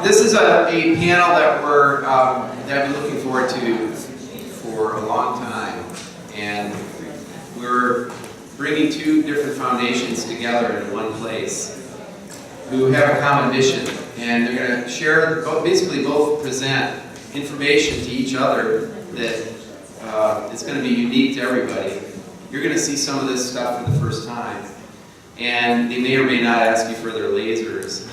this is a panel that that I've been looking forward to for a long time, and we're bringing two different foundations together in one place who have a common mission, and they're going to share, basically both present information to each other that is going to be unique to everybody. You're going to see some of this stuff for the first time, and they may or may not ask you for their lasers,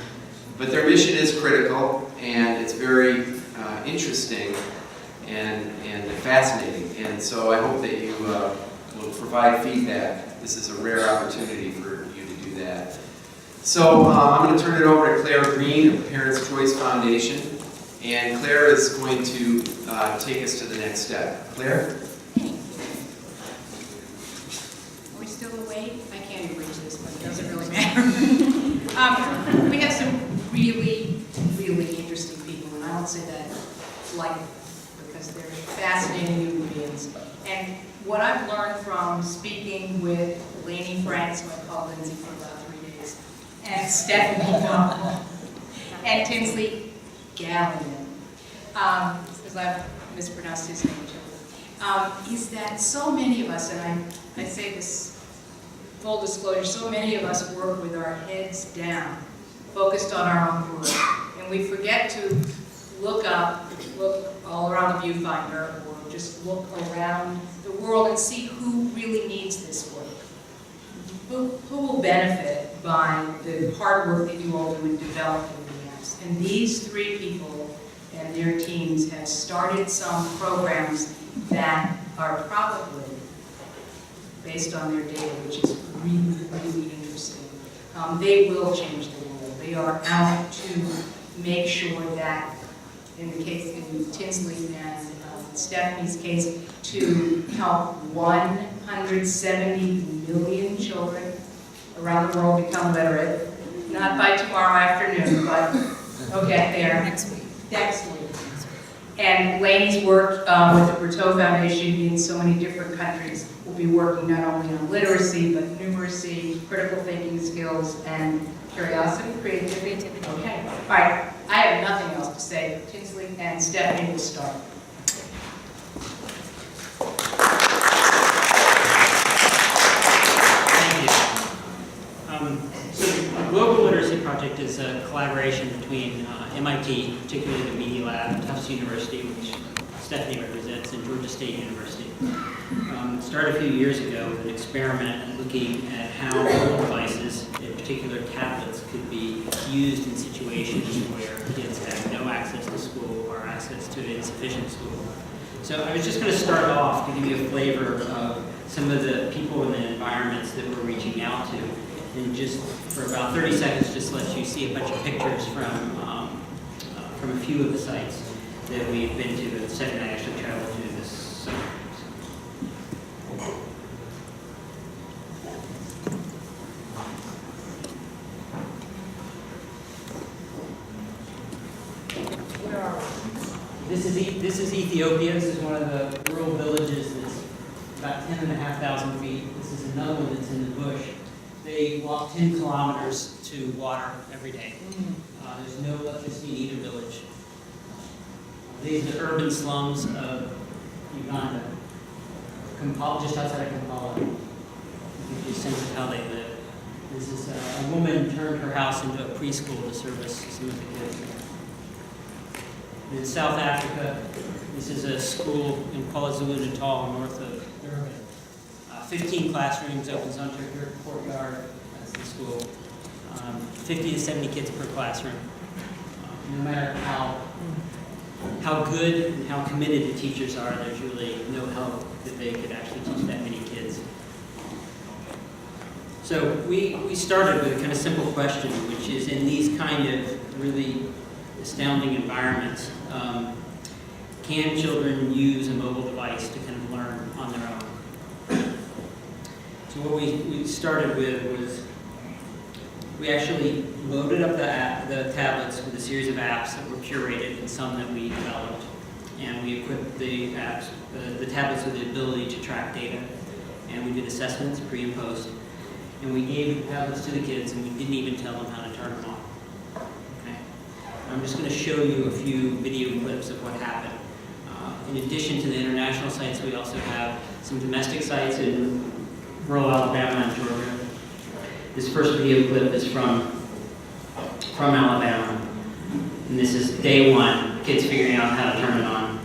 but their mission is critical, and it's very interesting and fascinating, and so I hope that you will provide feedback. This is a rare opportunity for you to do that. So I'm going to turn it over to Claire Green of Parents' Choice Foundation, and Claire is going to take us to the next step. Claire? Are we still awake? I can't even reach this, but it doesn't really matter. We have some really, really interesting people, and I don't say that lightly because they're fascinating human beings. And what I've learned from speaking with Lainey Franks, who I called Lindsay for about 3 days, and Stephanie and Tinsley Gaylean, because I've mispronounced his name, is that so many of us, and I say this full disclosure, so many of us work with our heads down, focused on our own work, and we forget to look all around the viewfinder, or just look around the world and see who really needs this work. Who will benefit by the hard work that you all do in developing the apps. And these three people and their teams have started some programs that are probably based on their data, which is really, really interesting. They will change the world. They are out to make sure that, in the case in Tinsley and Stephanie's case, to help 170 million children around the world become literate. Not by tomorrow afternoon, but we'll get there. Next week. And Lainey's work with the Breteau Foundation in so many different countries will be working not only on literacy, but numeracy, critical thinking skills, and curiosity, creativity. Okay. All right. I have nothing else to say. Tinsley and Stephanie will start. So the Global Literacy Project is a collaboration between MIT, particularly the Media Lab, Tufts University, which Stephanie represents, and Georgia State University. It started a few years ago with an experiment looking at how mobile devices, in particular tablets, could be used in situations where kids have no access to school or access to insufficient school. So I was just going to start off to give you a flavor of some of the people and the environments that we're reaching out to. And just for about 30 seconds, just let you see a bunch of pictures from a few of the sites that we've been to. The second I actually traveled to this summer. Where are we? This is Ethiopia. This is one of the rural villages that's about 10,500 feet. This is another one that's in the bush. They walk 10 kilometers to water every day. There's no electricity in either village. These are the urban slums of Uganda, just outside of Kampala. You get a sense of how they live. This is a woman turned her house into a preschool to service some of the kids. In South Africa, this is a school in KwaZulu-Natal, north of Durban. 15 classrooms, opens onto a courtyard. That's the school. 50 to 70 kids per classroom. No matter how good and how committed the teachers are, there's really no help that they could actually teach that many kids. So we started with a kind of simple question, which is, in these kind of really astounding environments, can children use a mobile device to kind of learn on their own? So what we started with was we actually loaded up the tablets with a series of apps that were curated and some that we developed. And we equipped the tablets with the ability to track data. And we did assessments pre and post. And we gave the tablets to the kids, and we didn't even tell them how to turn them on. Okay? I'm just going to show you a few video clips of what happened. In addition to the international sites, we also have some domestic sites in rural Alabama and Georgia. This first video clip is from Alabama. And this is day one, kids figuring out how to turn it on.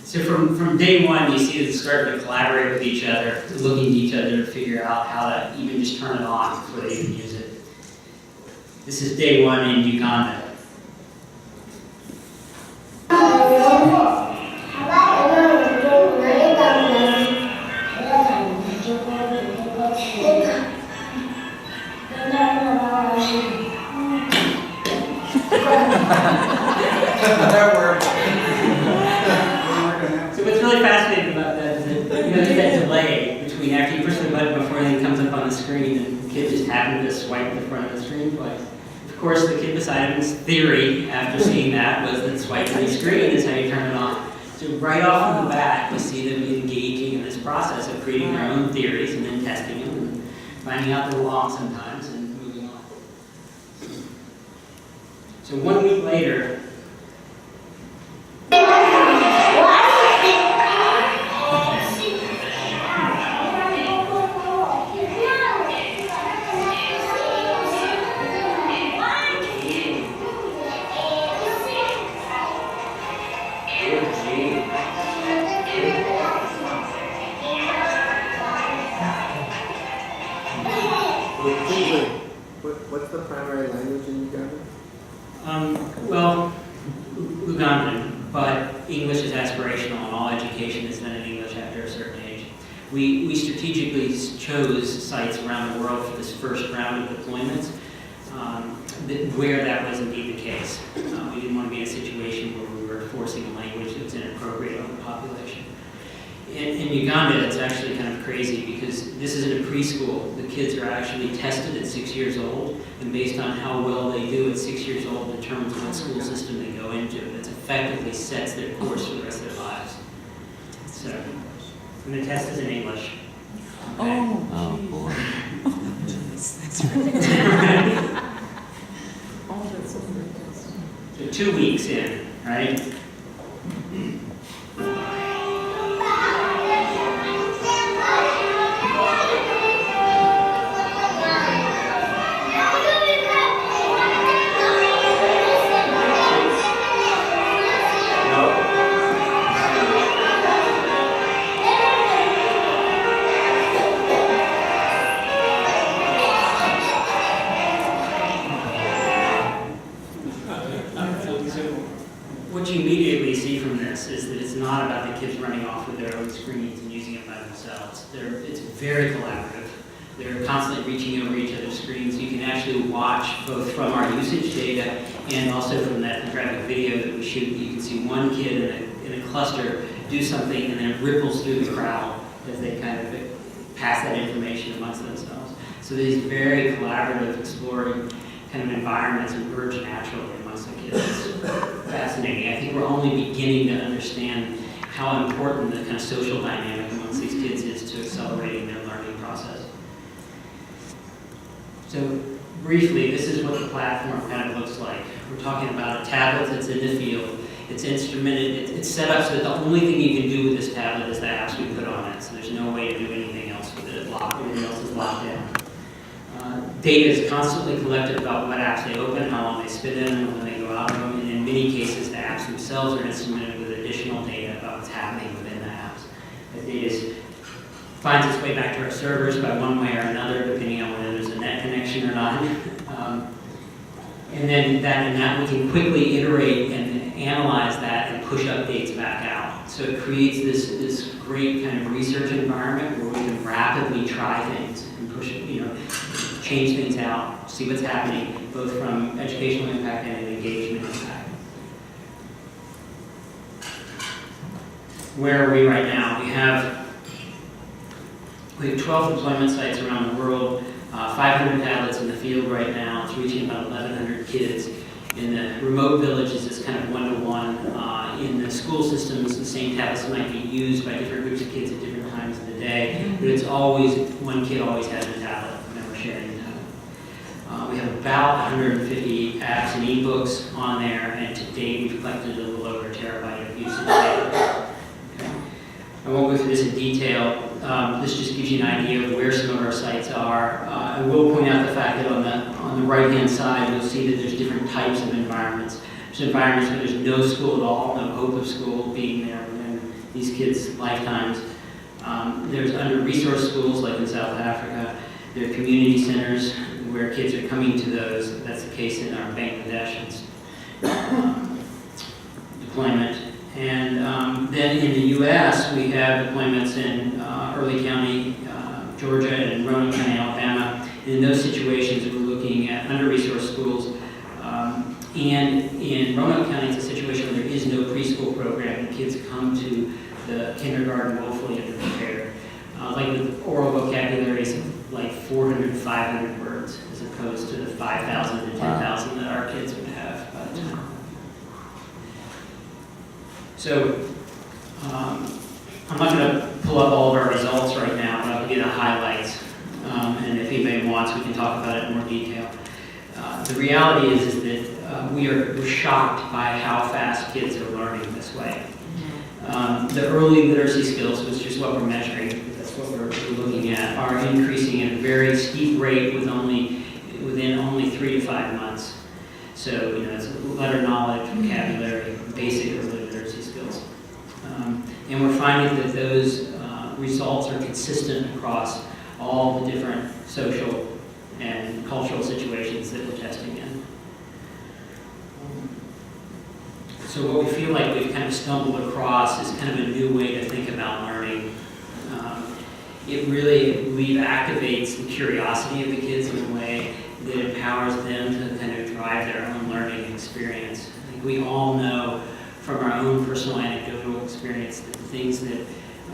So from day one, you see them starting to collaborate with each other, looking at each other to figure out how to even just turn it on before they even use it. This is day one in Uganda. That worked. So what's really fascinating about that is that there's that delay between after you push the button before anything comes up on the screen and the kid just happened to swipe the front of the screen twice. Of course, the kid beside him's theory after seeing that was that swiping the screen is how you turn it on. So right off the bat, we see them engaging in this process of creating their own theories and then testing them and finding out they're wrong sometimes and moving on. So 1 week later, What's the primary language in Uganda? Well, Ugandan, but English is aspirational and all education is done in English after a certain age. We strategically chose sites around the world for this first round of deployments where that was indeed the case. We didn't want to be in a situation where we were forcing a language that was inappropriate on the population. In Uganda, it's actually kind of crazy because this isn't a preschool. The kids are actually tested at 6 years old, and based on how well they do at 6 years old determines what school system they go into. It effectively sets their course for the rest of their lives. So, and the test is in English. Okay. Oh boy. So 2 weeks in, right? What you immediately see from this is that it's not about the kids running off with their own screens and using it by themselves. It's very collaborative. They're constantly reaching over each other's screens. You can actually watch both from our usage data and also from that graphic video that we shoot. You can see one kid in a cluster do something and then it ripples through the crowd as they kind of pass that information amongst themselves. So these very collaborative, exploring kind of environments emerge naturally amongst the kids. It's fascinating. I think we're only beginning to understand how important the kind of social dynamic amongst these kids is to accelerating their learning process. So briefly, this is what the platform kind of looks like. We're talking about a tablet that's in the field. It's instrumented, it's set up so that the only thing you can do with this tablet is the apps we put on it. So there's no way to do anything else with it. Everything else is locked down. Data is constantly collected about what apps they open, how long they spend in them, when they go out of them, and in many cases the apps themselves are instrumented with additional data about what's happening within the apps. That data finds its way back to our servers by one way or another, depending on whether there's a net connection or not. And then that we can quickly iterate and analyze that and push updates back out. So it creates this great kind of research environment where we can rapidly try things and push it, change things out, see what's happening, both from educational impact and engagement impact. Where are we right now? We have 12 deployment sites around the world, 500 tablets in the field right now. It's reaching about 1,100 kids. In the remote villages, it's kind of one-to-one. In the school systems, the same tablets might be used by different groups of kids at different times of the day, but it's always, one kid always has a tablet when we're sharing the tablet. We have about 150 apps and ebooks on there, and to date we've collected a little over a terabyte of usage data. Okay. I won't go through this in detail. This just gives you an idea of where some of our sites are. I will point out the fact that on the right-hand side, you'll see that there's different types of environments. There's environments where there's no school at all, no hope of school being there in these kids' lifetimes. There's under-resourced schools, like in South Africa. There are community centers where kids are coming to those. That's the case in our Bangladesh deployment. And then in the U.S., we have deployments in Early County, Georgia, and Roanoke County, Alabama. And in those situations, we're looking at under-resourced schools. And in Roanoke County, it's a situation where there is no preschool program, and kids come to the kindergarten woefully underprepared. Like with oral vocabularies of like 400 to 500 words, as opposed to the 5,000 to 10,000 that our kids would have by the time. So, I'm not going to pull up all of our results right now, but I'll give you the highlights. And if anybody wants, we can talk about it in more detail. The reality is that we're shocked by how fast kids are learning this way. The early literacy skills, which is what we're measuring, that's what we're looking at, are increasing at a very steep rate within only 3 to 5 months. So, it's letter knowledge, vocabulary, basic early literacy skills. And we're finding that those results are consistent across all the different social and cultural situations that we're testing in. So what we feel like we've kind of stumbled across is kind of a new way to think about learning. It really, I believe, activates the curiosity of the kids in a way that empowers them to kind of drive their own learning experience. I think we all know from our own personal anecdotal experience that the things that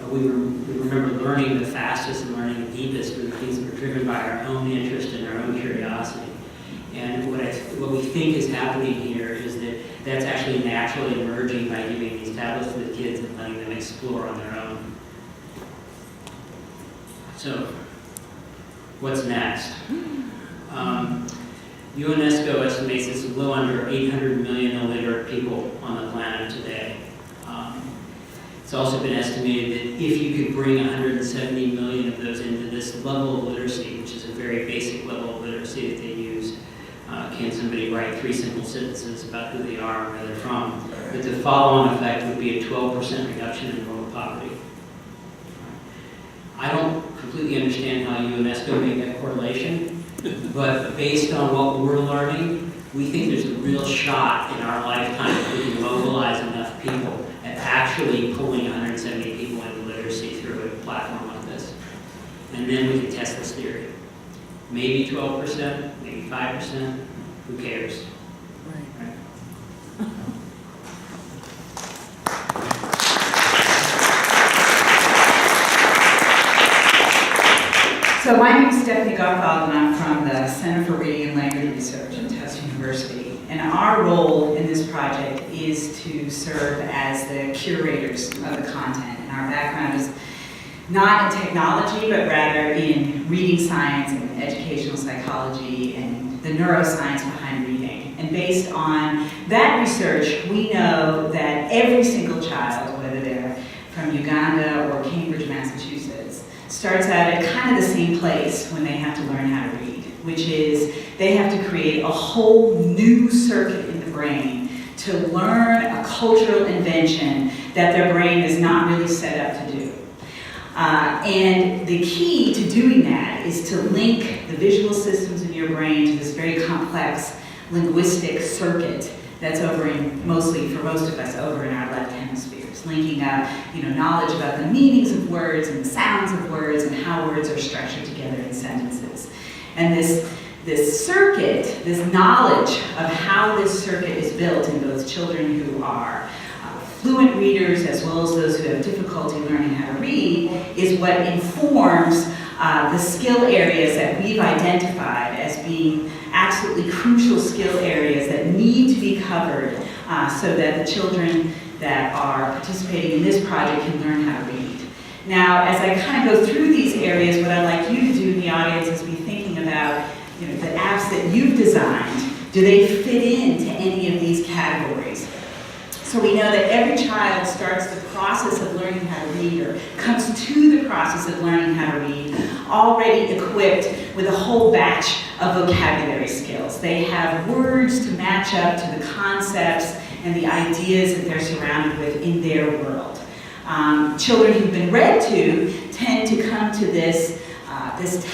we remember learning the fastest and learning the deepest were the things that were driven by our own interest and our own curiosity. And what we think is happening here is that that's actually naturally emerging by giving these tablets to the kids and letting them explore on their own. So, what's next? UNESCO estimates it's a little under 800 million illiterate people on the planet today. It's also been estimated that if you could bring 170 million of those into this level of literacy, which is a very basic level of literacy that they use, can somebody write 3 simple sentences about who they are and where they're from, but the follow-on effect would be a 12% reduction in rural poverty. I don't completely understand how UNESCO made that correlation, but based on what we're learning, we think there's a real shot in our lifetime if we can mobilize enough people at actually pulling 170 people into literacy through a platform like this. And then we can test this theory. Maybe 12%, maybe 5%, who cares? Right. So my name is Stephanie Gottwald, and I'm from the Center for Reading and Language Research at Tufts University. And our role in this project is to serve as the curators of the content. And our background is not in technology, but rather in reading science and educational psychology and the neuroscience behind reading. And based on that research, we know that every single child, whether they're from Uganda or Cambridge, Massachusetts, starts out at kind of the same place when they have to learn how to read, which is they have to create a whole new circuit in the brain to learn a cultural invention that their brain is not really set up to do. And the key to doing that is to link the visual systems in your brain to this very complex linguistic circuit that's over in, mostly for most of us, over in our left hemispheres, linking up, knowledge about the meanings of words and the sounds of words and how words are structured together in sentences. And this circuit, this knowledge of how this circuit is built in both children who are fluent readers as well as those who have difficulty learning how to read, is what informs the skill areas that we've identified as being absolutely crucial skill areas that need to be covered so that the children that are participating in this project can learn how to read. Now, as I kind of go through these areas, what I'd like you to do in the audience is be thinking about the apps that you've designed. Do they fit into any of these categories? So we know that every child starts the process of learning how to read, or comes to the process of learning how to read, already equipped with a whole batch of vocabulary skills. They have words to match up to the concepts and the ideas that they're surrounded with in their world. Children who've been read to tend to come to this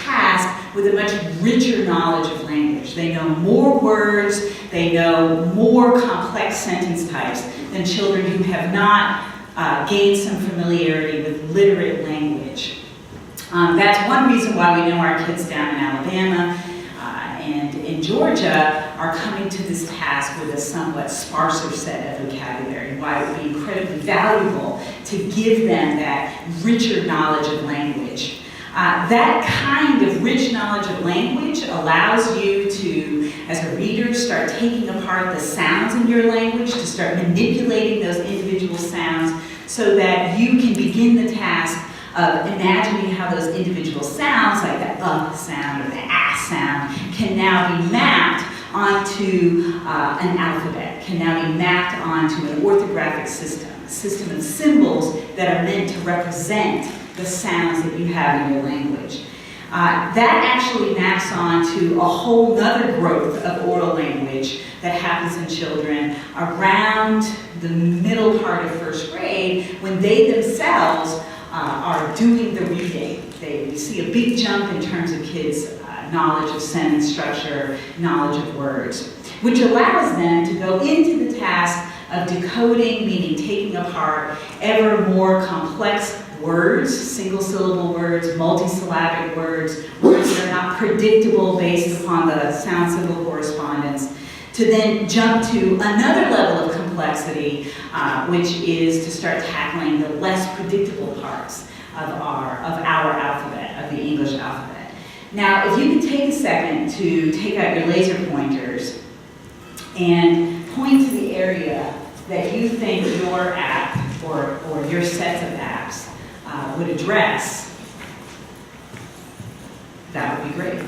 task with a much richer knowledge of language. They know more words, they know more complex sentence types than children who have not gained some familiarity with literate language. That's one reason why we know our kids down in Alabama and in Georgia are coming to this task with a somewhat sparser set of vocabulary, and why it would be incredibly valuable to give them that richer knowledge of language. That kind of rich knowledge of language allows you to, as a reader, start taking apart the sounds in your language, to start manipulating those individual sounds so that you can begin the task of imagining how those individual sounds, like the sound or the sound, can now be mapped onto an alphabet, can now be mapped onto an orthographic system, a system of symbols that are meant to represent the sounds that you have in your language. That actually maps onto a whole nother growth of oral language that happens in children around the middle part of first grade, when they themselves are doing the reading. We see a big jump in terms of kids' knowledge of sentence structure, knowledge of words, which allows them to go into the task of decoding, meaning taking apart ever more complex words, single-syllable words, multisyllabic words, words that are not predictable based upon the sound-symbol correspondence, to then jump to another level of complexity, which is to start tackling the less predictable parts of our alphabet, of the English alphabet. Now, if you could take a second to take out your laser pointers and point to the area that you think your app or your sets of apps would address, that would be great.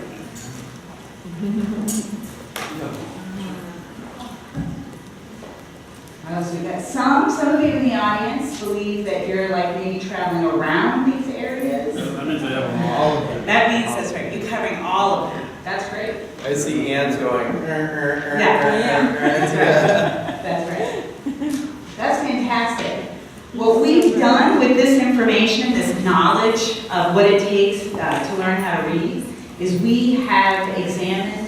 So we've got some of you in the audience believe that you're like maybe traveling around these areas. That means I have all of them. That means, that's right, you're covering all of them. That's great. I see hands going. That's right. That's right. That's fantastic. What we've done with this information, this knowledge of what it takes to learn how to read, is we have examined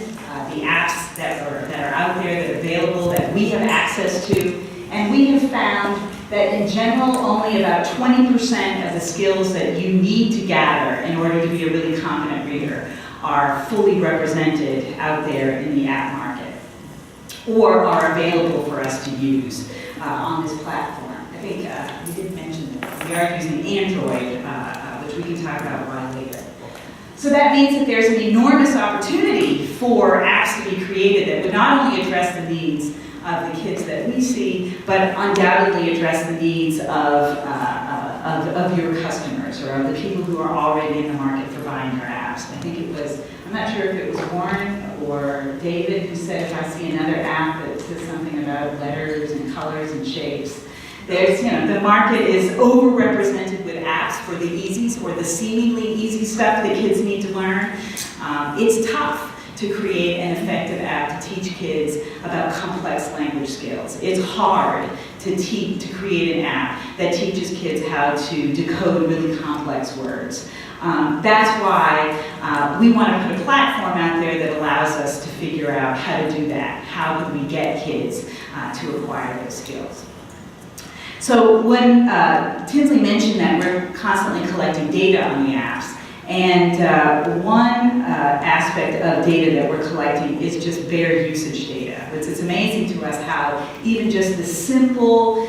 the apps that are out there, that are available, that we have access to, and we have found that in general, only about 20% of the skills that you need to gather in order to be a really competent reader are fully represented out there in the app market, or are available for us to use on this platform. I think we did mention that we are using Android, which we can talk about why later. So that means that there's an enormous opportunity for apps to be created that would not only address the needs of the kids that we see, but undoubtedly address the needs of your customers, or of the people who are already in the market for buying your apps. I think it was, I'm not sure if it was Warren or David who said, if I see another app that says something about letters and colors and shapes, there's, the market is overrepresented with apps for the easies, or the seemingly easy stuff that kids need to learn. It's tough to create an effective app to teach kids about complex language skills. It's hard to create an app that teaches kids how to decode really complex words. That's why we want to put a platform out there that allows us to figure out how to do that. How can we get kids to acquire those skills. So when Tinsley mentioned that we're constantly collecting data on the apps, and one aspect of data that we're collecting is just bare usage data. It's amazing to us how even just the simple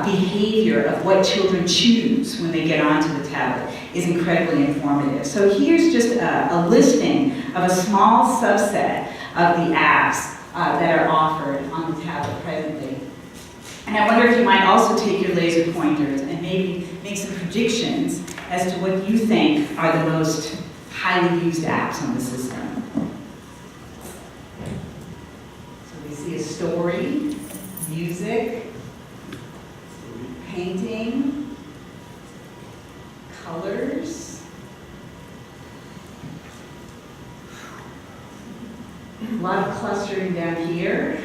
behavior of what children choose when they get onto the tablet is incredibly informative. So here's just a listing of a small subset of the apps that are offered on the tablet presently. And I wonder if you might also take your laser pointers and maybe make some predictions as to what you think are the most highly used apps on the system. So we see a story, music, painting, colors, a lot of clustering down here.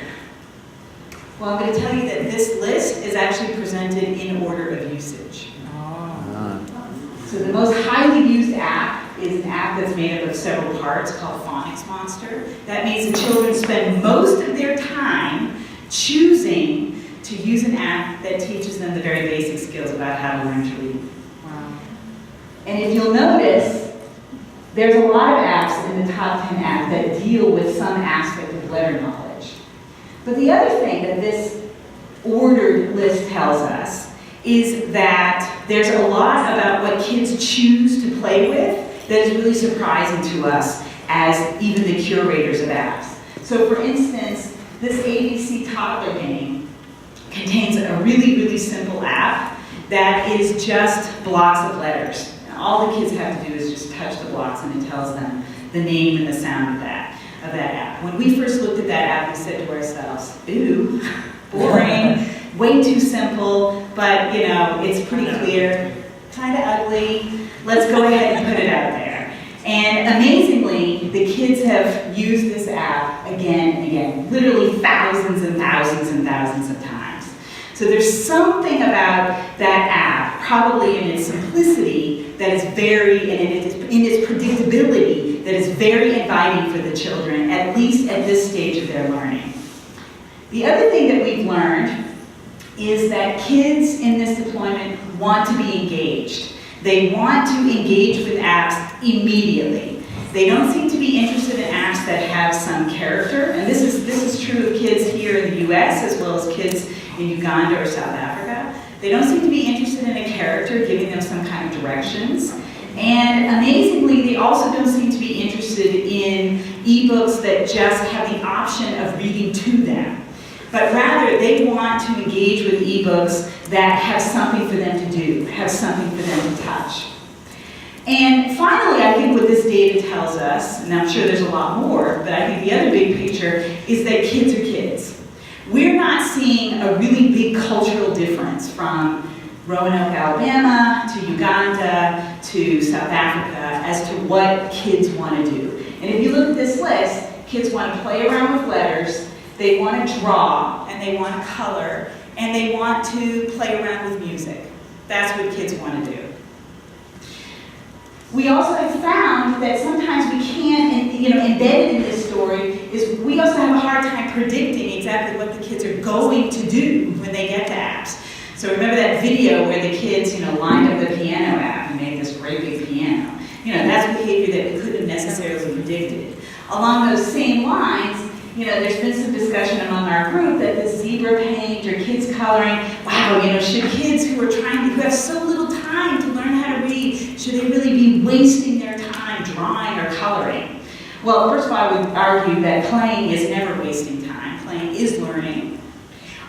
Well, I'm going to tell you that this list is actually presented in order of usage. So the most highly used app is an app that's made up of several parts called Phonics Monster. That means the children spend most of their time choosing to use an app that teaches them the very basic skills about how to learn to read. Wow. And if you'll notice, there's a lot of apps in the top 10 apps that deal with some aspect of letter knowledge. But the other thing that this ordered list tells us is that there's a lot about what kids choose to play with that is really surprising to us as even the curators of apps. So for instance, this ABC toddler game contains a really, really simple app that is just blocks of letters. And all the kids have to do is just touch the blocks and it tells them the name and the sound of that app. When we first looked at that app, we said to ourselves, ooh, boring, way too simple, but you know, it's pretty clear, kind of ugly, let's go ahead and put it out there. And amazingly, the kids have used this app again and again, literally thousands and thousands and thousands of times. So there's something about that app, probably in its simplicity, that is very, and in its predictability, that is very inviting for the children, at least at this stage of their learning. The other thing that we've learned is that kids in this deployment want to be engaged. They want to engage with apps immediately. They don't seem to be interested in apps that have some character, and this is true of kids here in the US as well as kids in Uganda or South Africa. They don't seem to be interested in a character giving them some kind of directions. And amazingly, they also don't seem to be interested in ebooks that just have the option of reading to them. But rather, they want to engage with ebooks that have something for them to do, have something for them to touch. And finally, I think what this data tells us, and I'm sure there's a lot more, but I think the other big picture is that kids are kids. We're not seeing a really big cultural difference from Roanoke, Alabama, to Uganda, to South Africa, as to what kids want to do. And if you look at this list, kids want to play around with letters, they want to draw, and they want to color, and they want to play around with music. That's what kids want to do. We also have found that sometimes we can't, embedded in this story, is we also have a hard time predicting exactly what the kids are going to do when they get to apps. So remember that video where the kids, lined up the piano app and made this great big piano. That's behavior that we couldn't have necessarily predicted. Along those same lines, there's been some discussion among our group that the zebra paint or kids coloring, wow, should kids who have so little time to learn how to read, should they really be wasting their time drawing or coloring? Well, first of all, I would argue that playing is never wasting time. Playing is learning.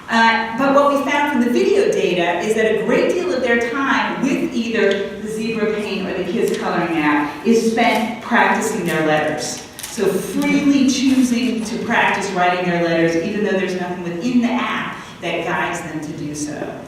But what we found from the video data is that a great deal of their time with either the zebra paint or the kids coloring app is spent practicing their letters. So freely choosing to practice writing their letters, even though there's nothing within the app that guides them to do so.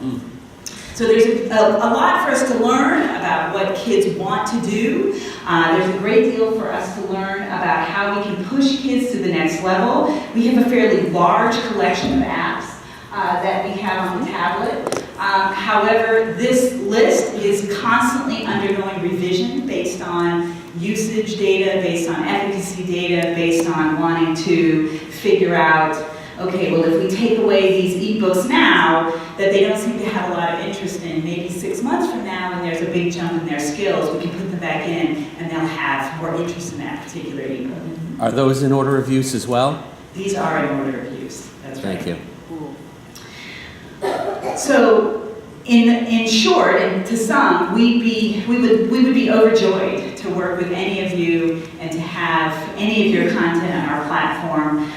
So there's a lot for us to learn about what kids want to do. There's a great deal for us to learn about how we can push kids to the next level. We have a fairly large collection of apps that we have on the tablet. However, this list is constantly undergoing revision based on usage data, based on efficacy data, based on wanting to figure out okay, well, if we take away these ebooks now that they don't seem to have a lot of interest in, maybe 6 months from now when there's a big jump in their skills, we can put them back in and they'll have more interest in that particular ebook. Are those in order of use as well? These are in order of use, that's right. Thank you. So, in short, and to some, we would be overjoyed to work with any of you and to have any of your content on our platform.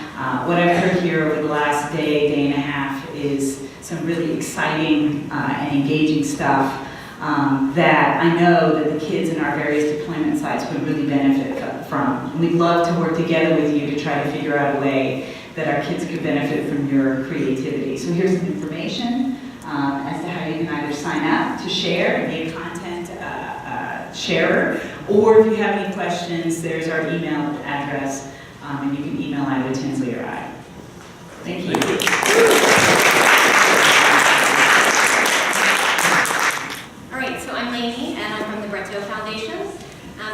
What I've heard here over the last day and a half is some really exciting and engaging stuff that I know that the kids in our various deployment sites would really benefit from. We'd love to work together with you to try to figure out a way that our kids could benefit from your creativity. So here's some information as to how you can either sign up to share and be a content sharer, or if you have any questions, there's our email address, and you can email either Tinsley or I. Thank you. All right, so I'm Lainey, and I'm from the Breteau Foundation.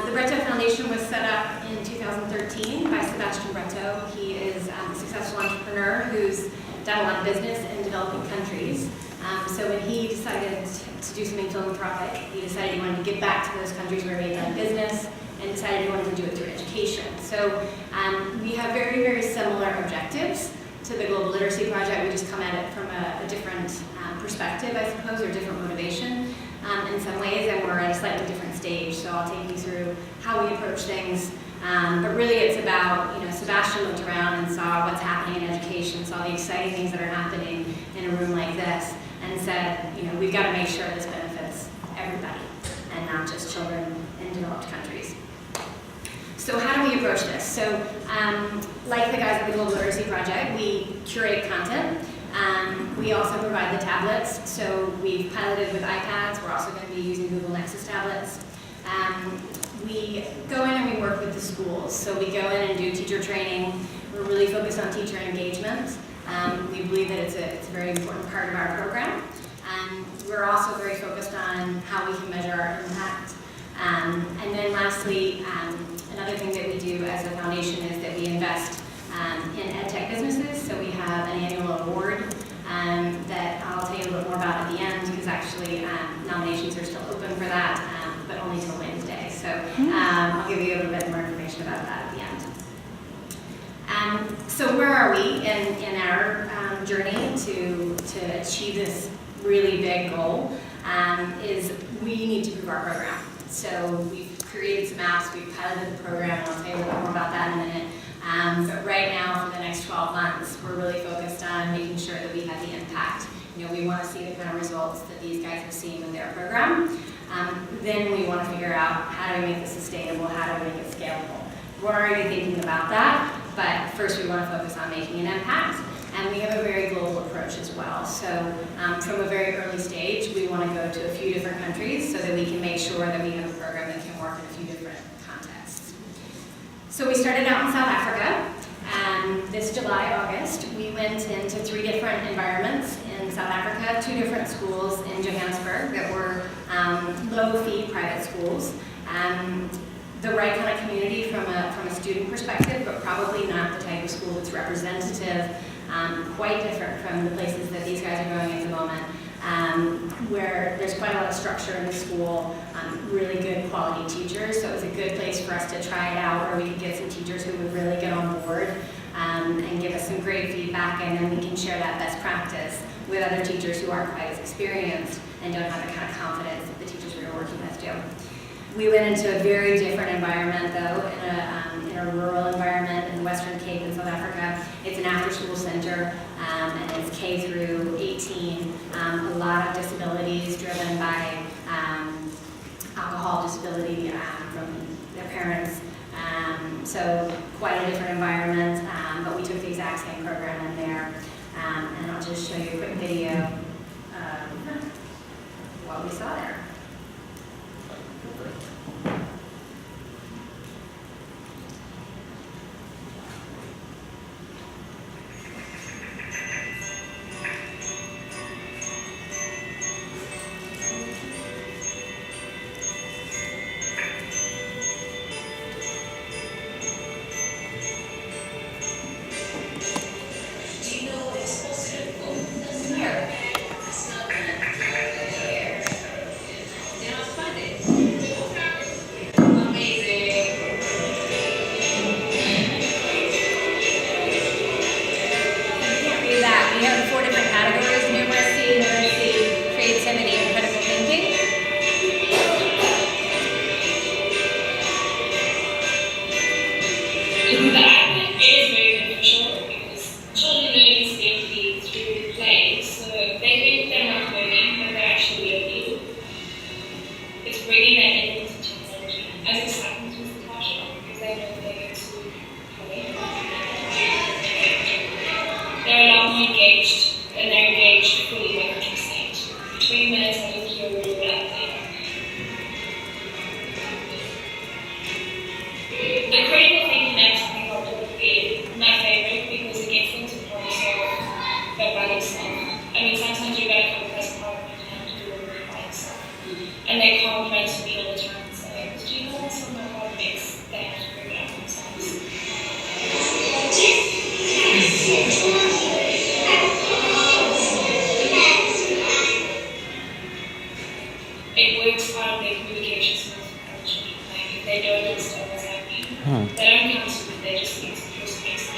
The Breteau Foundation was set up in 2013 by Sebastian Breteau. He is a successful entrepreneur who's done a lot of business in developing countries. So when he decided to do something philanthropic, he decided he wanted to give back to those countries where he had done business, and decided he wanted to do it through education. So we have very, very similar objectives to the Global Literacy Project. We just come at it from a different perspective, I suppose, or different motivation in some ways, and we're at a slightly different stage. So I'll take you through how we approach things. But really it's about, Sebastian looked around and saw what's happening in education, saw the exciting things that are happening in a room like this, and said, we've got to make sure this benefits everybody, and not just children in developed countries. So how do we approach this? So like the guys at the Global Literacy Project, we curate content. We also provide the tablets. So we've piloted with iPads. We're also going to be using Google Nexus tablets. We go in and we work with the schools. So we go in and do teacher training. We're really focused on teacher engagement. We believe that it's a very important part of our program. We're also very focused on how we can measure our impact. And then lastly, another thing that we do as a foundation is that we invest in ed tech businesses. So we have an annual award that I'll tell you a little bit more about at the end, because actually nominations are still open for that, but only till Wednesday. So I'll give you a little bit more information about that at the end. So where are we in our journey to achieve this really big goal? Is we need to prove our program. So we've created some apps, we've piloted the program, and I'll tell you a little bit more about that in a minute. But right now, for the next 12 months, we're really focused on making sure that we have the impact. We want to see the kind of results that these guys have seen with their program. Then we want to figure out how do we make this sustainable, how do we make it scalable. We're already thinking about that, but first we want to focus on making an impact. And we have a very global approach as well. So from a very early stage, we want to go to a few different countries so that we can make sure that we have a program that can work in a few different contexts. So we started out in South Africa. This July, August, we went into 3 different environments in South Africa, 2 different schools in Johannesburg that were low-fee private schools. The right kind of community from a student perspective, but probably not the type of school that's representative, quite different from the places that these guys are going at the moment, where there's quite a lot of structure in the school, really good quality teachers, so it was a good place for us to try it out, where we could get some teachers who would really get on board and give us some great feedback, and then we can share that best practice with other teachers who aren't quite as experienced and don't have the kind of confidence that the teachers we were working with do. We went into a very different environment, though, in a rural environment in the Western Cape in South Africa. It's an after-school center, and it's K through 18. A lot of disabilities driven by alcohol disability from their parents. So quite a different environment, but we took the exact same program in there. And I'll just show you a quick video of what we saw there. and they compliment me all the time and say, "Do you know some of how it makes they have to bring it up themselves?" It works out of their communication skills actually. Like if they don't understand what's happening, they don't cancel it, they just use it for space.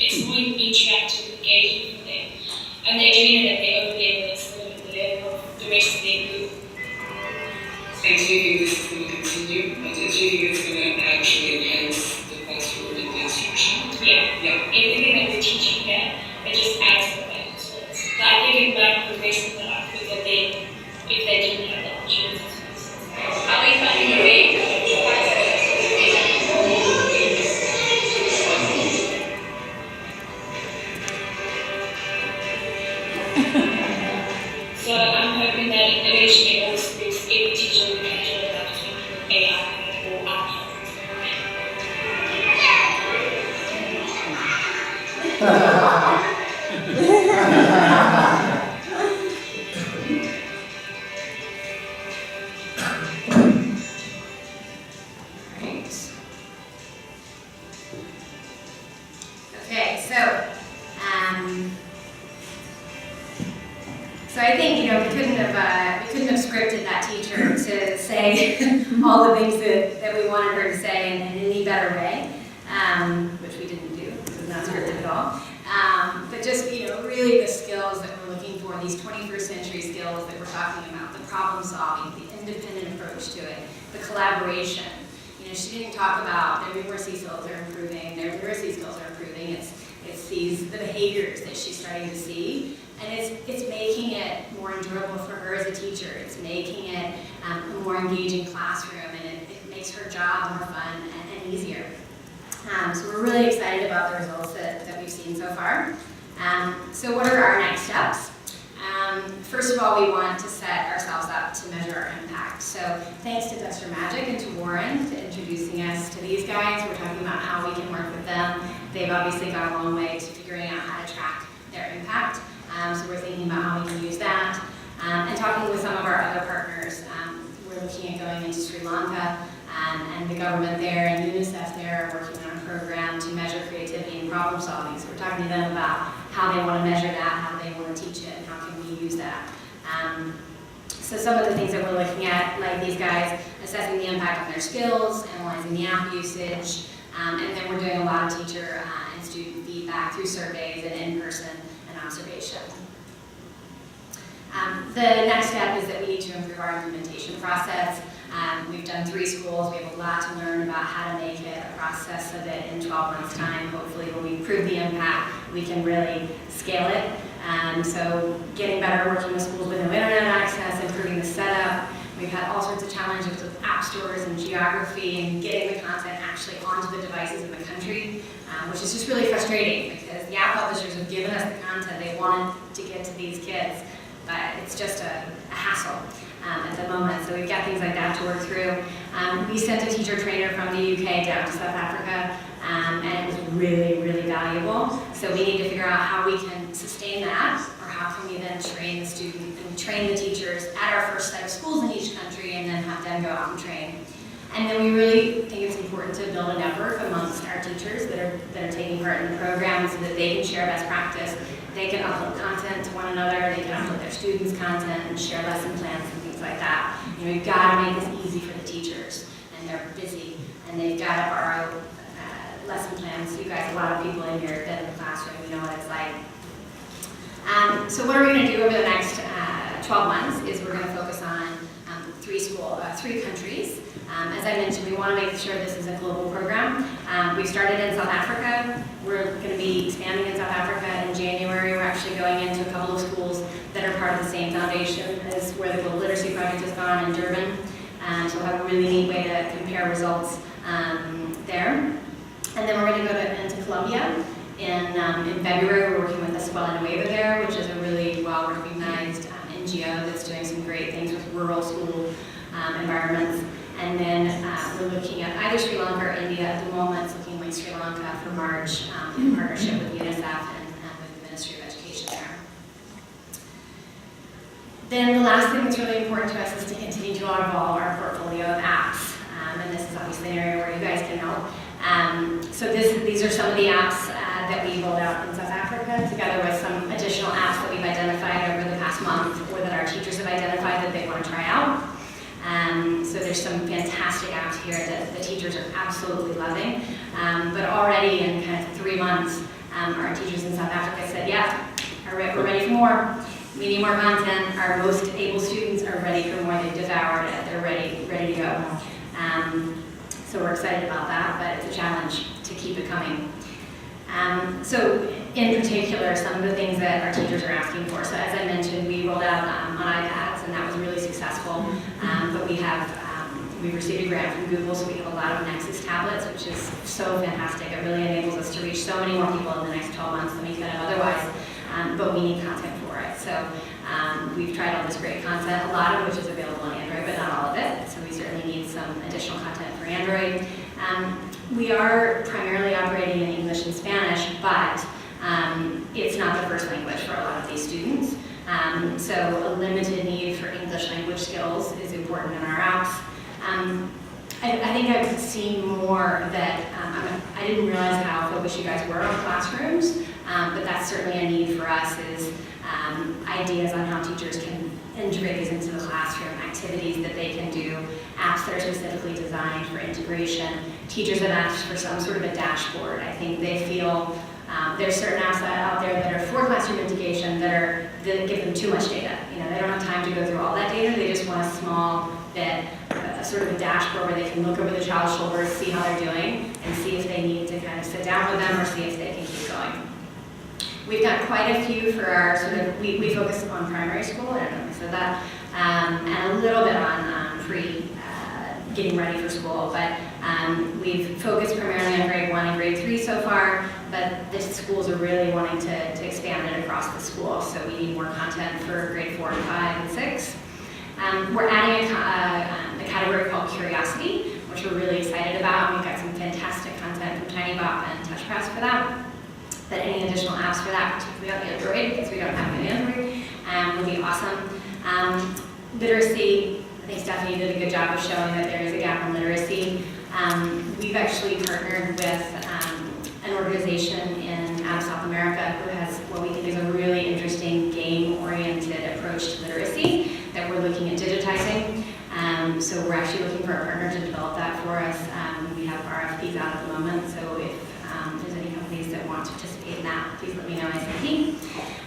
It's more interactive, engaging for them. And they're doing it at their own level instead of the level of the rest of their group. And do you think this is going to continue? Or do you think it's going to actually enhance the classroom and the instruction? Yeah. Everything that we're teaching here, it just adds more value to it. But I think it might progress a lot quicker than if they didn't have the opportunity. Are we finding a way? So I'm hoping that eventually also this every teacher will can do that with AI or iPads. Okay, so I think, you know, we couldn't have scripted that teacher to say all the things that we wanted her to say in any better way, which we didn't do. This is not scripted at all. But just, you know, really the skills that we're looking for, these 21st century skills that we're talking about, the problem solving, the independent approach to it, the collaboration. You know, she didn't talk about their numeracy skills are improving, their literacy skills are improving. It's the behaviors that she's starting to see, and it's making it more endurable for her as a teacher. It's making it a more engaging classroom, and it makes her job more fun and easier. So we're really excited about the results that we've seen so far. So what are our next steps? First of all, we want to set ourselves up to measure our impact. So thanks to Dexter Magic and to Warren for introducing us to these guys. We're talking about how we can work with them. They've obviously gone a long way to figuring out how to track their impact. So we're thinking about how we can use that. And talking with some of our other partners, we're looking at going into Sri Lanka, and the government there and UNICEF there are working on a program to measure creativity and problem solving. So we're talking to them about how they want to measure that, how they want to teach it, and how can we use that. So some of the things that we're looking at, like these guys, assessing the impact on their skills, analyzing the app usage, and then we're doing a lot of teacher and student feedback through surveys and in-person and observation. The next step is that we need to improve our implementation process. We've done 3 schools. We have a lot to learn about how to make it a process so that in 12 months' time, hopefully when we prove the impact, we can really scale it. So getting better, working with schools with no internet access, improving the setup. We've had all sorts of challenges with app stores and geography and getting the content actually onto the devices in the country, which is just really frustrating because the app publishers have given us the content they wanted to get to these kids, but it's just a hassle at the moment. So we've got things like that to work through. We sent a teacher trainer from the UK down to South Africa, and it was really, really valuable. So we need to figure out how we can sustain that, or how can we then train the student and train the teachers at our first set of schools in each country and then have them go out and train. And then we really think it's important to build a network amongst our teachers that are taking part in the program so that they can share best practice. They can upload content to one another, they can upload their students' content and share lesson plans and things like that. You know, we've got to make this easy for the teachers, and they're busy, and they've got to borrow lesson plans. You guys, a lot of people in here have been in the classroom, you know what it's like. So what are we going to do over the next 12 months is we're going to focus on 3 countries. As I mentioned, we want to make sure this is a global program. We started in South Africa. We're going to be expanding in South Africa in January. We're actually going into a couple of schools that are part of the same foundation as where the Global Literacy Project has gone in Durban. So we'll have a really neat way to compare results there. And then we're going to go into Colombia. In February, we're working with Escuela Nueva there, which is a really well-recognized NGO that's doing some great things with rural school environments. And then we're looking at either Sri Lanka or India. At the moment, it's looking like Sri Lanka. Lanka for March in partnership with UNICEF and with the Ministry of Education there. Then the last thing that's really important to us is to continue to evolve our portfolio of apps. And this is obviously an area where you guys can help. So these are some of the apps that we rolled out in South Africa, together with some additional apps that we've identified over the past month, or that our teachers have identified that they want to try out. So there's some fantastic apps here that the teachers are absolutely loving. But already in kind of 3 months, our teachers in South Africa said, yeah, we're ready for more. We need more content. Our most able students are ready for more. They've devoured it. They're ready to go. So we're excited about that, but it's a challenge to keep it coming. So in particular, some of the things that our teachers are asking for. So as I mentioned, we rolled out on iPads, and that was really successful. But we've received a grant from Google, so we have a lot of Nexus tablets, which is so fantastic. It really enables us to reach so many more people in the next 12 months than we could have otherwise. But we need content for it. So we've tried all this great content, a lot of which is available on Android, but not all of it. So we certainly need some additional content for Android. We are primarily operating in English and Spanish, but it's not the first language for a lot of these students. So a limited need for English language skills is important in our apps. I think I've seen more that I didn't realize how focused you guys were on classrooms, but that's certainly a need for us, is ideas on how teachers can integrate these into the classroom, activities that they can do, apps that are specifically designed for integration. Teachers have asked for some sort of a dashboard. I think they feel there's certain apps out there that are for classroom integration that give them too much data. They don't have time to go through all that data. They just want a small bit, a sort of a dashboard where they can look over the child's shoulders, see how they're doing, and see if they need to kind of sit down with them or see if they can keep going. We've got quite a few for our sort of, we focus on primary school, I don't know if I said that, and a little bit on getting ready for school, but we've focused primarily on grade 1 and grade 3 so far, but the schools are really wanting to expand it across the school, so we need more content for grade 4 and 5 and 6. We're adding a category called Curiosity, which we're really excited about. We've got some fantastic content from TinyBop and TouchPress for that. But any additional apps for that, particularly on Android, because we don't have an Android, would be awesome. Literacy, I think Stephanie did a good job of showing that there is a gap in literacy. We've actually partnered with an organization in South America who has what we think is a really interesting game-oriented approach to literacy that we're looking at digitizing. So we're actually looking for a partner to develop that for us. We have RFPs out at the moment, so if there's any companies that want to participate in that, please let me know ASAP.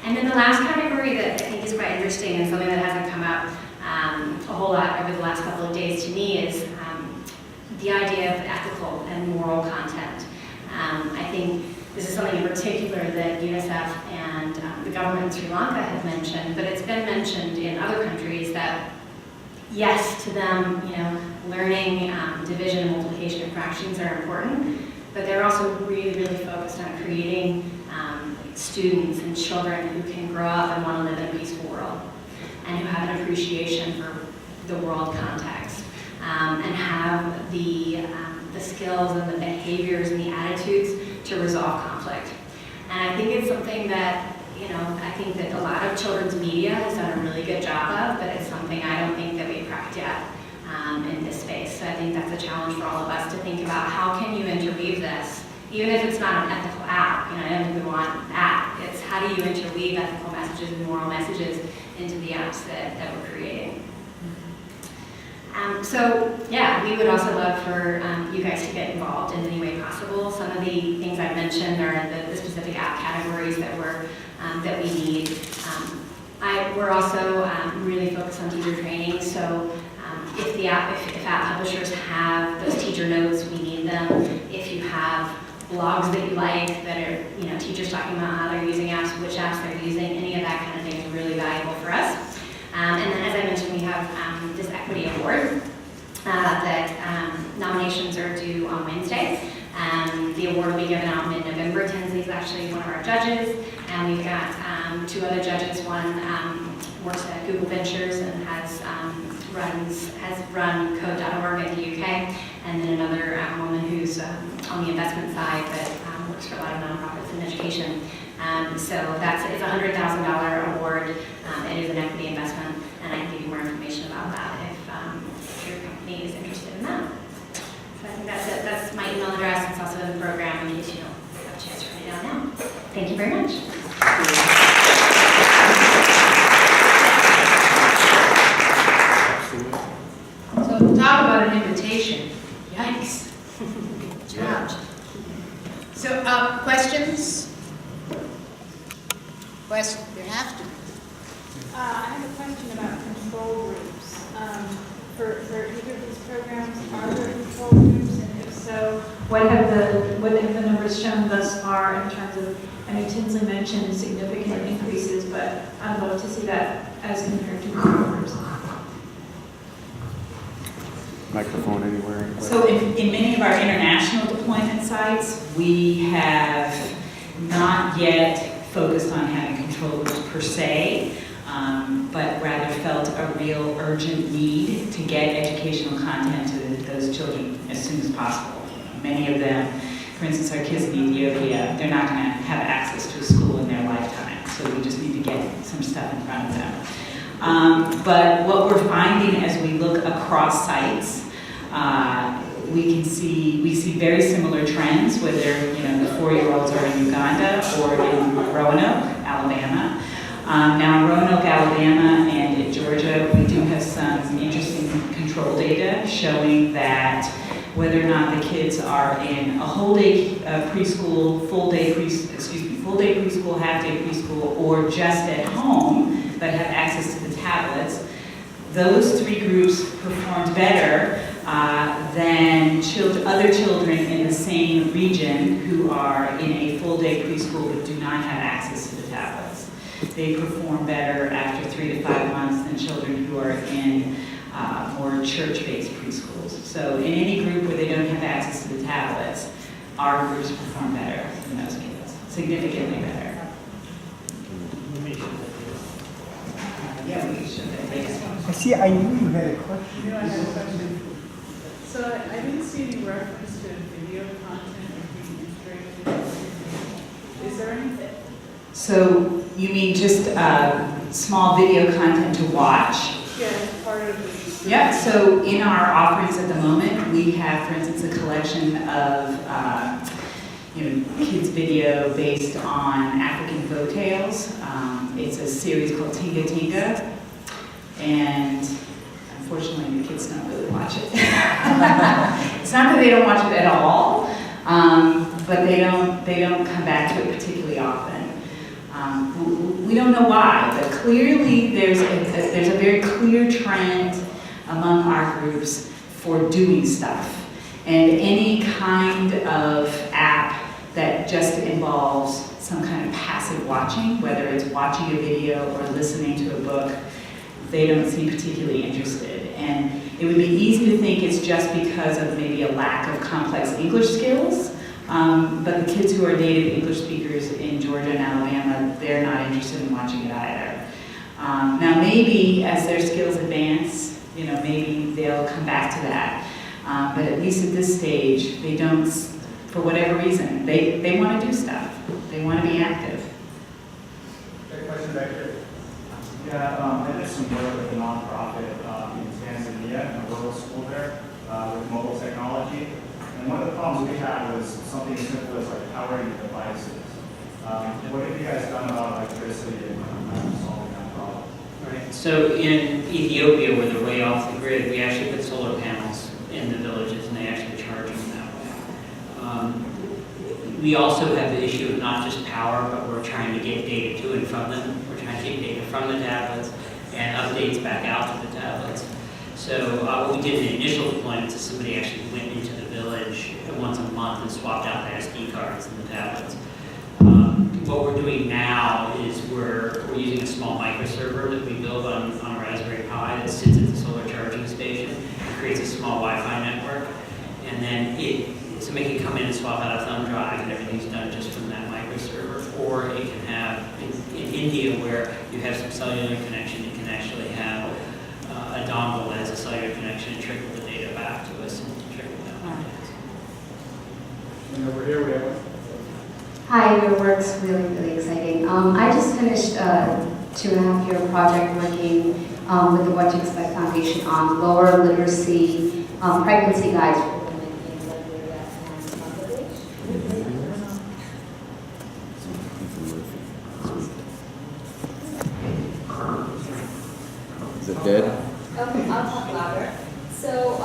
And then the last category that I think is quite interesting and something that hasn't come up a whole lot over the last couple of days to me is the idea of ethical and moral content. I think this is something in particular that UNICEF and the government in Sri Lanka have mentioned, but it's been mentioned in other countries that yes, to them, learning division and multiplication and fractions are important, but they're also really, really focused on creating students and children who can grow up and want to live in a peaceful world and who have an appreciation for the world context and have the skills and the behaviors and the attitudes to resolve conflict. And I think it's something that, I think that a lot of children's media has done a really good job of, but it's something I don't think that we've cracked yet in this space. So I think that's a challenge for all of us to think about how can you interweave this, even if it's not an ethical app, I don't think we want that. It's how do you interweave ethical messages and moral messages into the apps that we're creating. So yeah, we would also love for you guys to get involved in any way possible. Some of the things I've mentioned are the specific app categories that we need. We're also really focused on teacher training. So if app publishers have those teacher notes, we need them. If you have blogs that you like that are teachers talking about how they're using apps, which apps they're using, any of that kind of thing is really valuable for us. And then, as I mentioned, we have this equity award that nominations are due on Wednesday. The award will be given out mid-November. Tinsley is actually one of our judges, and we've got 2 other judges. One works at Google Ventures and has run Code.org in the UK, and then another woman who's on the investment side, but works for a lot of nonprofits in education. So it's a $100,000 award. It is an equity investment, and I can give you more information about that if your company is interested in that. So I think that's it. That's my email address. It's also in the program in case you don't have a chance to write it down now. Thank you very much. So talk about an invitation. Yikes. Good job. So, questions? There have to be. I have a question about control groups. For either of these programs, are there control groups, and if so, what have the numbers shown thus far in terms of? I mean, Tinsley mentioned significant increases, but I'd love to see that as compared to control groups. Microphone anywhere. So in many of our international deployment sites, we have not yet focused on having control groups per se, but rather felt a real urgent need to get educational content to those children as soon as possible. Many of them, for instance, our kids in Ethiopia, they're not going to have access to a school in their lifetime, so we just need to get some stuff in front of them. But what we're finding as we look across sites, we see very similar trends, whether the 4-year-olds are in Uganda or in Roanoke, Alabama. Now in Roanoke, Alabama and in Georgia, we do have some interesting control data showing that whether or not the kids are in a whole day preschool, full day preschool, half day preschool, or just at home but have access to the tablets, those 3 groups performed better than other children in the same region who are in a full day preschool but do not have access to the tablets. They perform better after 3 to 5 months than children who are in more church-based preschools. So in any group where they don't have access to the tablets, our groups perform better than those kids, significantly better. Yeah, we should. I see, I knew you had a question. I had a question. So I didn't see any reference to video content being integrated. Is there anything? So you mean just small video content to watch? Yeah, it's part of the... Yeah, so in our offerings at the moment, we have, for instance, a collection of kids video based on African folk tales. It's a series called Tinga Tinga, and unfortunately the kids don't really watch it. It's not that they don't watch it at all, but they don't come back to it particularly often. We don't know why, but clearly there's a very clear trend among our groups for doing stuff. And any kind of app that just involves some kind of passive watching, whether it's watching a video or listening to a book, they don't seem particularly interested. And it would be easy to think it's just because of maybe a lack of complex English skills, but the kids who are native English speakers in Georgia and Alabama, they're not interested in watching it either. Now maybe as their skills advance, maybe they'll come back to that. But at least at this stage, they don't, for whatever reason, they want to do stuff. They want to be active. Got a question back here. Yeah, I did some work with a nonprofit in Tanzania, in a rural school there, with mobile technology. And one of the problems we had was something as simple as like powering the devices. What have you guys done about electricity and solving that problem? Right. So in Ethiopia, where they're way off the grid, we actually put solar panels in the villages, and they actually charge them that way. We also have the issue of not just power, but we're trying to get data to and from them. We're trying to get data from the tablets and updates back out to the tablets. So what we did in the initial deployments is somebody actually went into the village once a month and swapped out their SD cards and the tablets. What we're doing now is we're using a small microserver that we built on a Raspberry Pi that sits at the solar charging station. It creates a small Wi-Fi network, and then somebody can come in and swap out a thumb drive, and everything's done just from that microserver. Or it can have, in India, where you have some cellular connection, it can actually have a dongle that has a cellular connection and trickle the data back to us and trickle down. And over here we have one. Hi, your work's really, really exciting. I just finished a 2.5-year project working with the What to Expect Foundation on lower literacy pregnancy guides for women in Lambertville and Lambertville. Is it dead? Okay, I'll talk louder. So,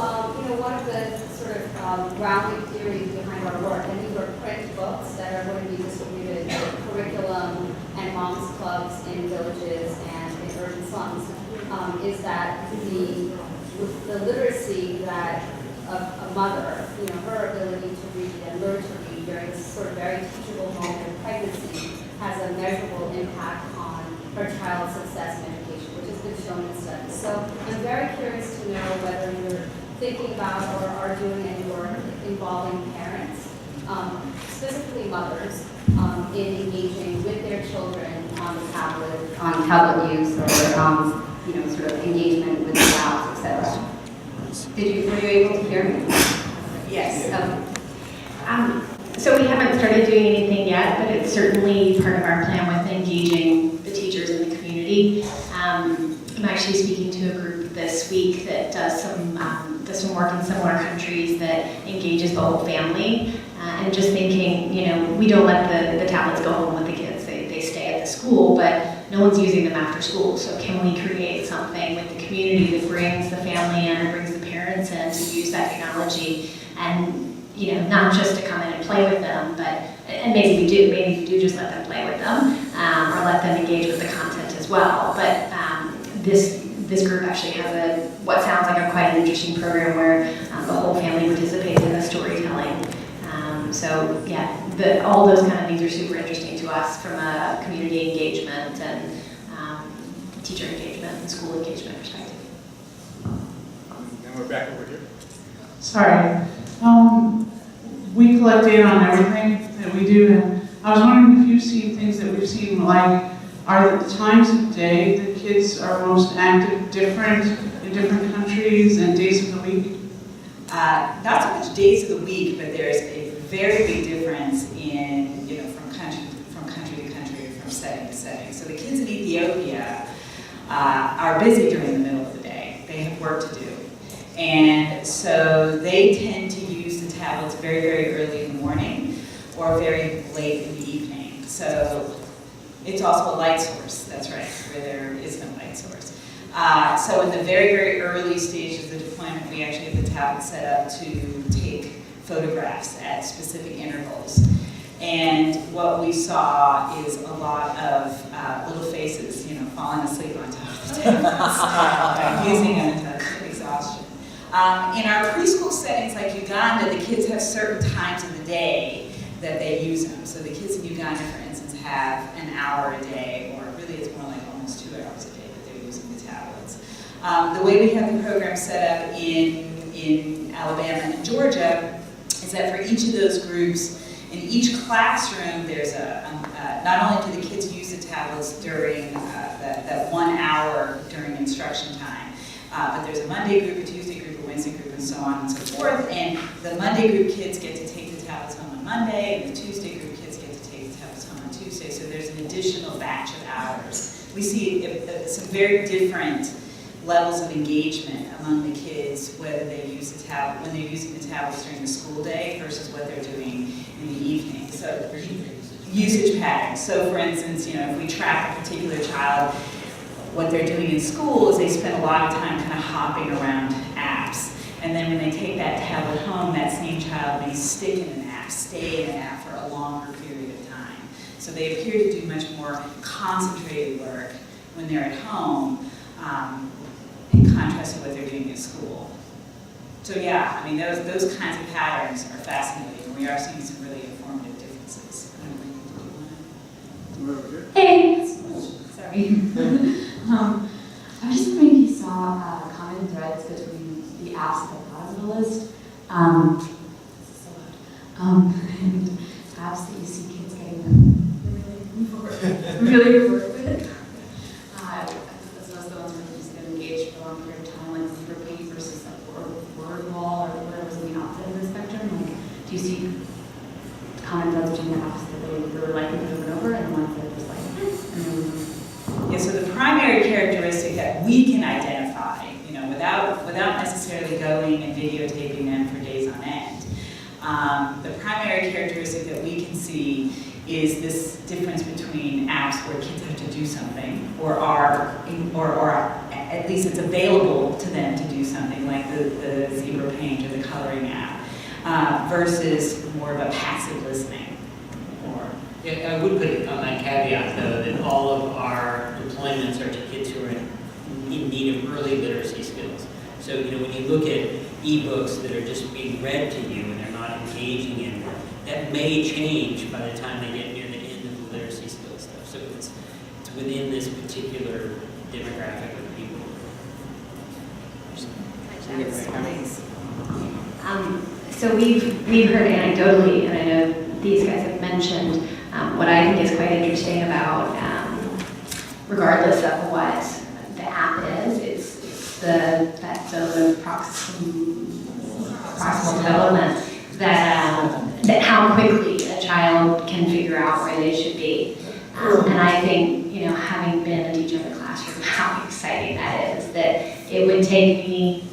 one of the sort of grounding theories behind our work, and these are print books that are going to be distributed in curriculum and moms clubs in villages and in urban slums, is that the literacy that a mother, her ability to read and learn to read during this sort of very teachable moment of pregnancy has a measurable impact on her child's success in education, which has been shown in studies. So I'm very curious to know whether you're thinking about or are doing any work involving parents, specifically mothers, in engaging with their children on tablet use, or sort of engagement with the apps, etc. Were you able to hear me? Yes. So we haven't started doing anything yet, but it's certainly part of our plan with engaging the teachers in the community. I'm actually speaking to a group this week that does some work in similar countries that engages the whole family. And just thinking, we don't let the tablets go home with the kids. They stay at the school, but no one's using them after school. So can we create something with the community that brings the family in and brings the parents in to use that technology, and not just to come in and play with them, and maybe we do just let them play with them, or let them engage with the content as well. But this group actually has what sounds like quite an interesting program where the whole family participates in the storytelling. So yeah, all those kind of things are super interesting to us from a community engagement and teacher engagement and school engagement perspective. And we're back over here. Sorry. We collect data on everything that we do, and I was wondering if you've seen things that we've seen, like, are the times of day that kids are most active different in different countries and days of the week? Not so much days of the week, but there's a very big difference in, from country to country, from setting to setting. So the kids in Ethiopia are busy during the middle of the day. They have work to do. And so they tend to use the tablets very, very early in the morning or very late in the evening. So it's also a light source, that's right, where there is no light source. So in the very, very early stages of the deployment, we actually have the tablet set up to take photographs at specific intervals. And what we saw is a lot of little faces, falling asleep on top of the tablets, using them to exhaustion. In our preschool settings like Uganda, the kids have certain times of the day that they use them. So the kids in Uganda, for instance, have an hour a day, or really it's more like almost 2 hours a day that they're using the tablets. The way we have the program set up in Alabama and Georgia is that for each of those groups, in each classroom, there's not only do the kids use the tablets during that 1 hour during instruction time, but there's a Monday group, a Tuesday group, a Wednesday group, and so on and so forth. And the Monday group kids get to take the tablets home on Monday, and the Tuesday group kids get to take the tablets home on Tuesday. So there's an additional batch of hours. We see some very different levels of engagement among the kids, whether they use the tablet, when they're using the tablets during the school day versus what they're doing in the evening. So usage patterns. So for instance, if we track a particular child, what they're doing in school is they spend a lot of time kind of hopping around apps. And then when they take that tablet home, that same child may stick in an app, stay in an app for a longer period of time. So they appear to do much more concentrated work when they're at home, in contrast to what they're doing at school. So yeah, I mean, those kinds of patterns are fascinating, and we are seeing some really informative differences. Hey! Sorry. I was just wondering if you saw common threads between the apps at the bottom of the list, and apps that you see kids getting really bored with. Those ones where you just get engaged for a long period of time, like versus like word wall or whatever's on the opposite end of the spectrum. Like, do you see videotaping them for days on end. The primary characteristic that we can see is this difference between apps where kids have to do something, or at least it's available to them to do something, like the Zebra Paint or the coloring app, versus more of a passive listening. Yeah, I would put it on that caveat, though, that all of our deployments are to kids who are in need of early literacy skills. So, when you look at ebooks that are just being read to you and they're not engaging in them, that may change by the time they get near the end of the literacy skills stuff. So it's within this particular demographic of people. So we've heard anecdotally, and I know these guys have mentioned, what I think is quite interesting about, regardless of what the app is, it's that zone of proximal development that how quickly a child can figure out where they should be. And I think, having been a teacher in the classroom, how exciting that is, that it would take me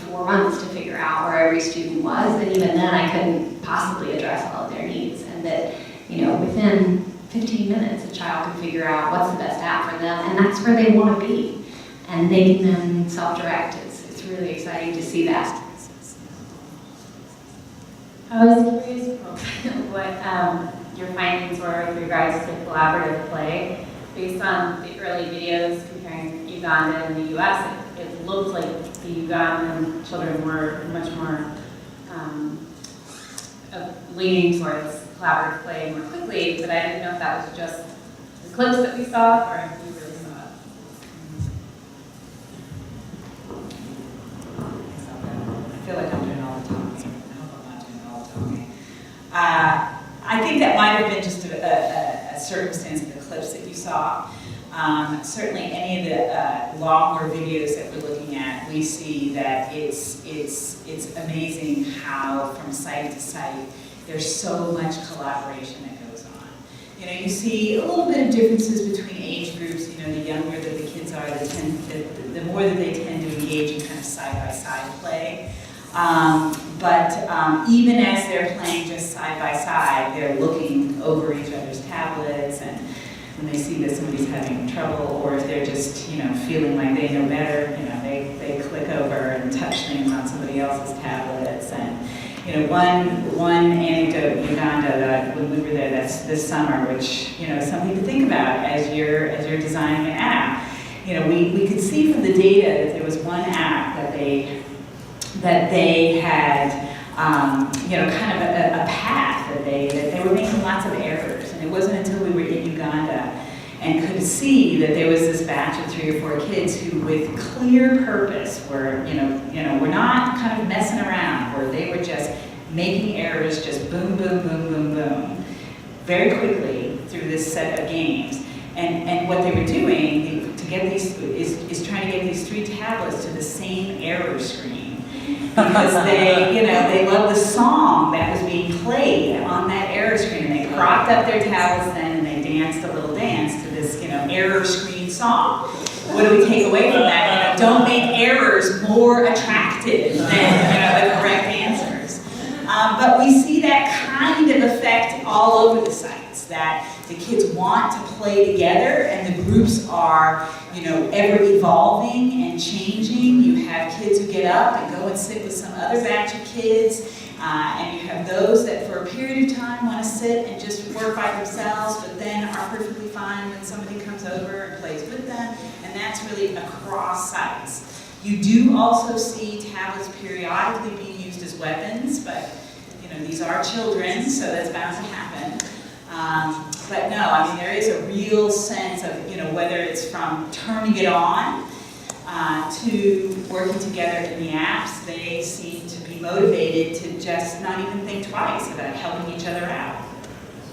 4 months to figure out where every student was, and even then I couldn't possibly address all of their needs, and that within 15 minutes a child can figure out what's the best app for them, and that's where they want to be, and they can then self-direct. It's really exciting to see that. I was curious what your findings were with regards to collaborative play. Based on the early videos comparing Uganda and the US, it looked like the Ugandan children were much more leaning towards collaborative play more quickly, but I didn't know if that was just the clips that we saw or if you really saw it. I feel like I'm doing all the talking. I hope I'm not doing all the talking. I think that might have been just a circumstance of the clips that you saw. Certainly any of the longer videos that we're looking at, we see that it's amazing how from site to site there's so much collaboration that goes on. You see a little bit of differences between age groups. The younger that the kids are, the more that they tend to engage in kind of side-by-side play. But even as they're playing just side by side, they're looking over each other's tablets, and when they see that somebody's having trouble, or if they're just feeling like they know better, they click over and touch things on somebody else's tablets. And one anecdote in Uganda when we were there this summer, which is something to think about as you're designing an app. We could see from the data that there was one app that they had, kind of a path that they were making lots of errors. And it wasn't until we were in Uganda and could see that there was this batch of 3 or 4 kids who, with clear purpose, were, were not kind of messing around, where they were just making errors, just boom, boom, boom, boom, boom, very quickly through this set of games. And what they were doing to get these is trying to get these 3 tablets to the same error screen. Because they loved the song that was being played on that error screen, and they propped up their tablets then, and they danced a little dance to this, error screen song. What do we take away from that? Don't make errors more attractive than the correct answers. But we see that kind of effect all over the sites, that the kids want to play together, and the groups are, ever evolving and changing. You have kids who get up and go and sit with some other batch of kids, and you have those that for a period of time want to sit and just work by themselves, but then are perfectly fine when somebody comes over and plays with them, and that's really across sites. You do also see tablets periodically being used as weapons, but these are children, so that's bound to happen. But no, there is a real sense of, whether it's from turning it on to working together in the apps, they seem to be motivated to just not even think twice about helping each other out.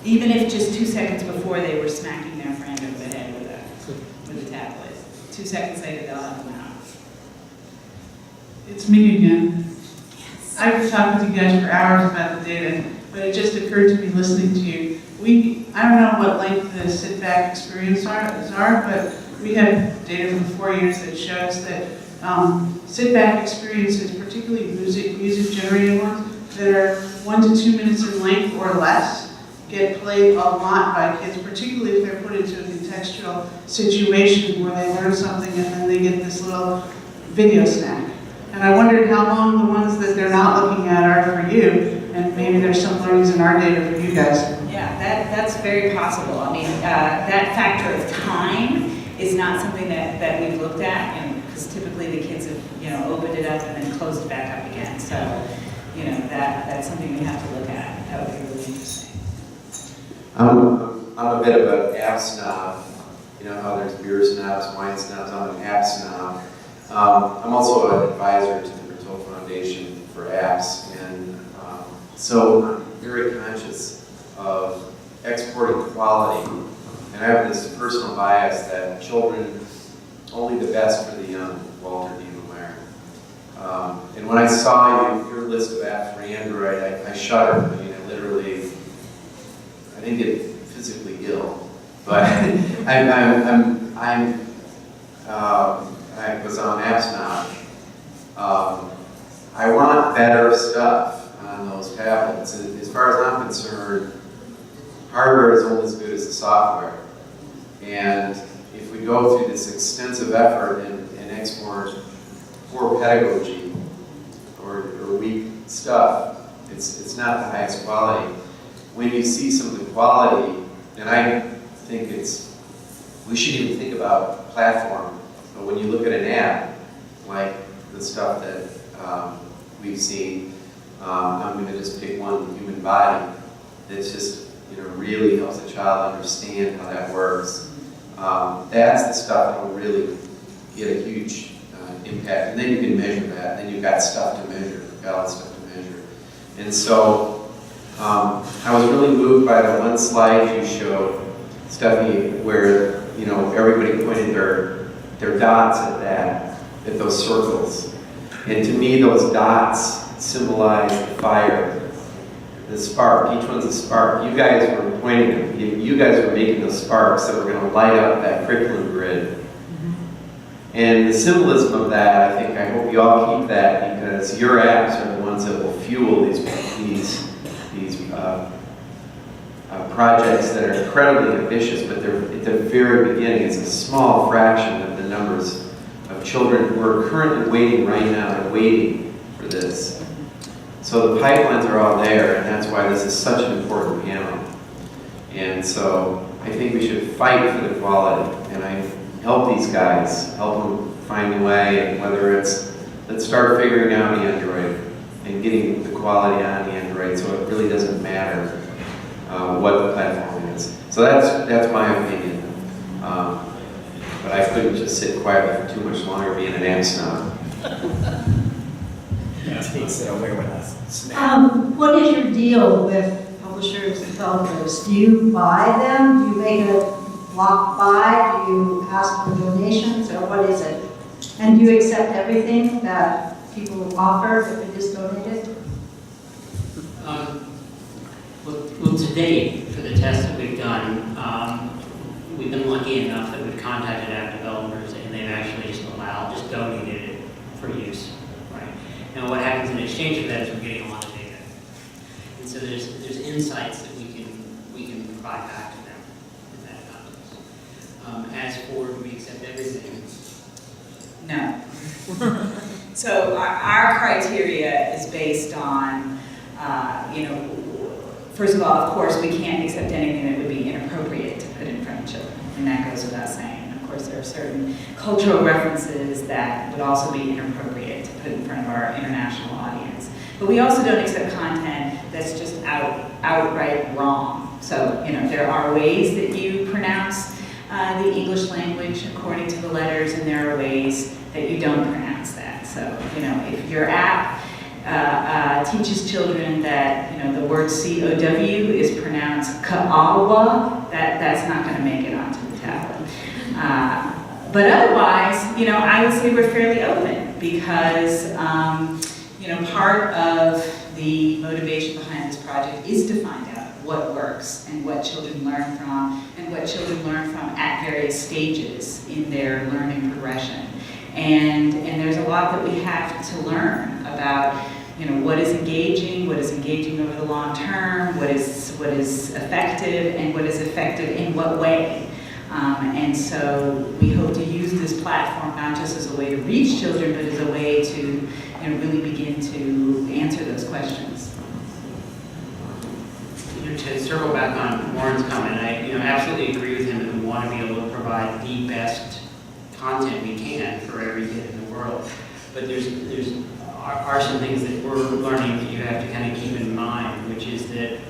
Even if just 2 seconds before they were smacking their friend over the head with a tablet. 2 seconds later, they'll have them out. It's me again. I could talk with you guys for hours about the data, but it just occurred to me listening to you. I don't know what length the sit-back experience are, but we have data from 4 years that shows that sit-back experiences, particularly particularly music generated ones, that are 1 to 2 minutes in length or less, get played a lot by kids, particularly if they're put into a contextual situation where they learn something and then they get this little video snack. And I wondered how long the ones that they're not looking at are for you, and maybe there's some learnings in our data for you guys. Yeah, that's very possible. I mean, that factor of time is not something that we've looked at, because typically the kids have, opened it up and then closed it back up again. So, that's something we have to look at. That would be really interesting. I'm a bit of an app snob. You know how there's beer snobs, wine snobs. I'm an app snob. I'm also an advisor to the Breteau Foundation for apps, and so I'm very conscious of exporting quality. And I have this personal bias that children, only the best for the young, Walter D. Meyer. And when I saw your list of apps for Android, I shuddered. I mean, I didn't get physically ill, but I was on apps now. I want better stuff on those tablets. As far as I'm concerned, hardware is only as good as the software. And if we go through this extensive effort and export poor pedagogy or weak stuff, it's not the highest quality. When you see some of the quality, and I think we shouldn't even think about platform, but when you look at an app, like the stuff that we've seen, I'm going to just pick one, the human body, that's just, really helps the child understand how that works. That's the stuff that will really get a huge impact. And then you can measure that. Then you've got stuff to measure, valid stuff to measure. And so I was really moved by the one slide you showed, Stephanie, where everybody pointed their dots at those circles. And to me, those dots symbolize the fire, the spark. Each one's a spark. You guys were pointing them. You guys were making those sparks that were going to light up that curriculum grid. And the symbolism of that, I hope you all keep that, because your apps are the ones that will fuel these projects that are incredibly ambitious, but they're at the very beginning. It's a small fraction of the numbers of children who are currently waiting right now. They're waiting for this. So the pipelines are all there, and that's why this is such an important panel. And so I think we should fight for the quality, and I help these guys, help them find a way, and whether it's, let's start figuring out the Android and getting the quality on the Android so it really doesn't matter what the platform is. So that's my opinion. But I couldn't just sit quietly for too much longer being an app snob. What is your deal with publishers and developers? Do you buy them? Do you make a block buy? Do you ask for donations, or what is it? And do you accept everything that people offer if it is donated? Well, to date, for the tests that we've done, we've been lucky enough that we've contacted app developers and they've actually just donated it for use. Right? Now, what happens in exchange for that is we're getting a lot of data, and so there's insights that we can provide back to them if that happens. As for do we accept everything? No. So our criteria is based on, first of all, of course, we can't accept anything that would be inappropriate to put in front of children, and that goes without saying. Of course, there are certain cultural references that would also be inappropriate to put in front of our international audience. But we also don't accept content that's just outright wrong. So, there are ways that you pronounce the English language according to the letters, and there are ways that you don't pronounce that. So, if your app teaches children that the word C-O-W is pronounced Ka'awa, that's not going to make it onto the tablet. But otherwise, I would say we're fairly open because, part of the motivation behind this project is to find out what works and what children learn from, and what children learn from at various stages in their learning progression. And there's a lot that we have to learn about, what is engaging over the long term, what is effective, and what is effective in what way. And so we hope to use this platform not just as a way to reach children, but as a way to really begin to answer those questions. To circle back on Warren's comment, I absolutely agree with him that we want to be able to provide the best content we can for every kid in the world. But there are some things that we're learning that you have to kind of keep in mind, which is that